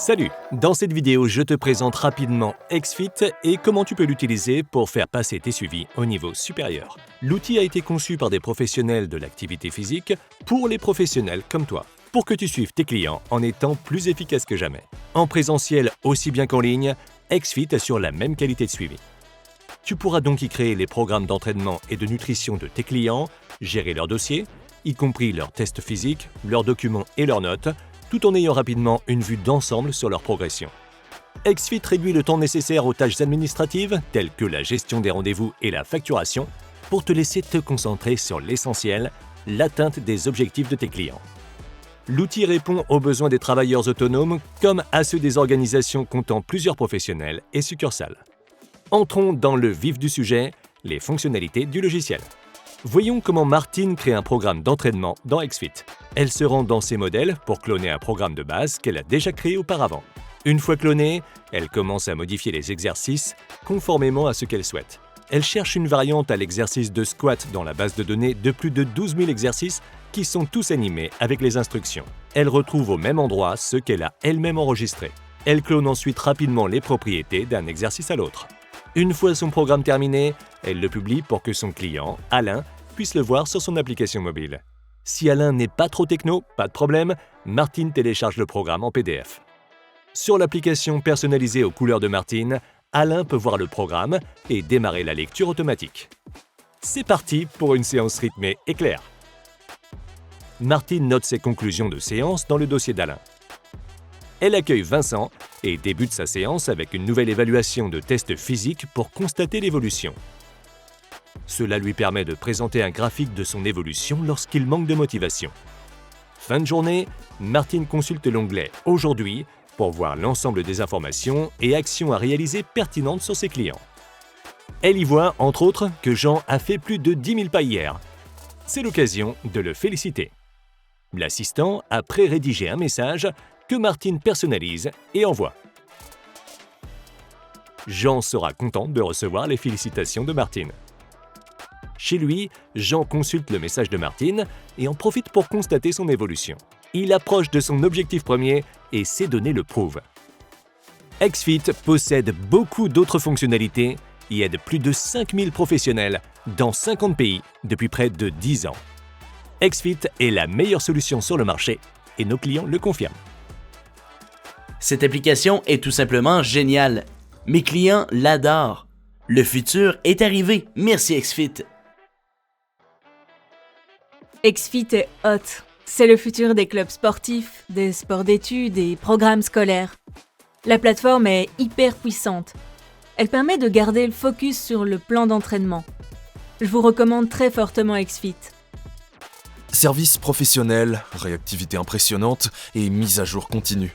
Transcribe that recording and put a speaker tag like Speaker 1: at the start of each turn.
Speaker 1: Salut! Dans cette vidéo, je te présente rapidement XFIT et comment tu peux l'utiliser pour faire passer tes suivis au niveau supérieur. L'outil a été conçu par des professionnels de l'activité physique pour les professionnels comme toi, pour que tu suives tes clients en étant plus efficace que jamais. En présentiel aussi bien qu'en ligne, XFIT assure la même qualité de suivi. Tu pourras donc y créer les programmes d'entraînement et de nutrition de tes clients, gérer leurs dossiers, y compris leurs tests physiques, leurs documents et leurs notes, tout en ayant rapidement une vue d'ensemble sur leur progression. XFIT réduit le temps nécessaire aux tâches administratives, telles que la gestion des rendez-vous et la facturation, pour te laisser te concentrer sur l'essentiel, l'atteinte des objectifs de tes clients. L'outil répond aux besoins des travailleurs autonomes comme à ceux des organisations comptant plusieurs professionnels et succursales. Entrons dans le vif du sujet, les fonctionnalités du logiciel. Voyons comment Martine crée un programme d'entraînement dans XFIT. Elle se rend dans ses modèles pour cloner un programme de base qu'elle a déjà créé auparavant. Une fois cloné, elle commence à modifier les exercices conformément à ce qu'elle souhaite. Elle cherche une variante à l'exercice de squat dans la base de données de plus de 12 000 exercices qui sont tous animés avec les instructions. Elle retrouve au même endroit ce qu'elle a elle-même enregistré. Elle clone ensuite rapidement les propriétés d'un exercice à l'autre. Une fois son programme terminé, elle le publie pour que son client, Alain, puisse le voir sur son application mobile. Si Alain n'est pas trop techno, pas de problème, Martine télécharge le programme en PDF. Sur l'application personnalisée aux couleurs de Martine, Alain peut voir le programme et démarrer la lecture automatique. C'est parti pour une séance rythmée et claire. Martine note ses conclusions de séance dans le dossier d'Alain. Elle accueille Vincent et débute sa séance avec une nouvelle évaluation de tests physiques pour constater l'évolution. Cela lui permet de présenter un graphique de son évolution lorsqu'il manque de motivation. Fin de journée, Martine consulte l'onglet « Aujourd'hui » pour voir l'ensemble des informations et actions à réaliser pertinentes sur ses clients. Elle y voit, entre autres, que Jean a fait plus de 10 000 pas hier. C'est l'occasion de le féliciter. L'assistant a pré-rédigé un message que Martine personnalise et envoie. Jean sera content de recevoir les félicitations de Martine. Chez lui, Jean consulte le message de Martine et en profite pour constater son évolution. Il approche de son objectif premier et ses données le prouvent. XFIT possède beaucoup d'autres fonctionnalités et aide plus de 5000 professionnels dans 50 pays depuis près de 10 ans. XFIT est la meilleure solution sur le marché et nos clients le confirment.
Speaker 2: Cette application est tout simplement géniale. Mes clients l'adorent. Le futur est arrivé. Merci XFIT.
Speaker 3: XFIT est hot. C'est le futur des clubs sportifs, des sports d'études et programmes scolaires. La plateforme est hyper puissante. Elle permet de garder le focus sur le plan d'entraînement. Je vous recommande très fortement XFIT.
Speaker 4: Service professionnel, réactivité impressionnante et mise à jour continue.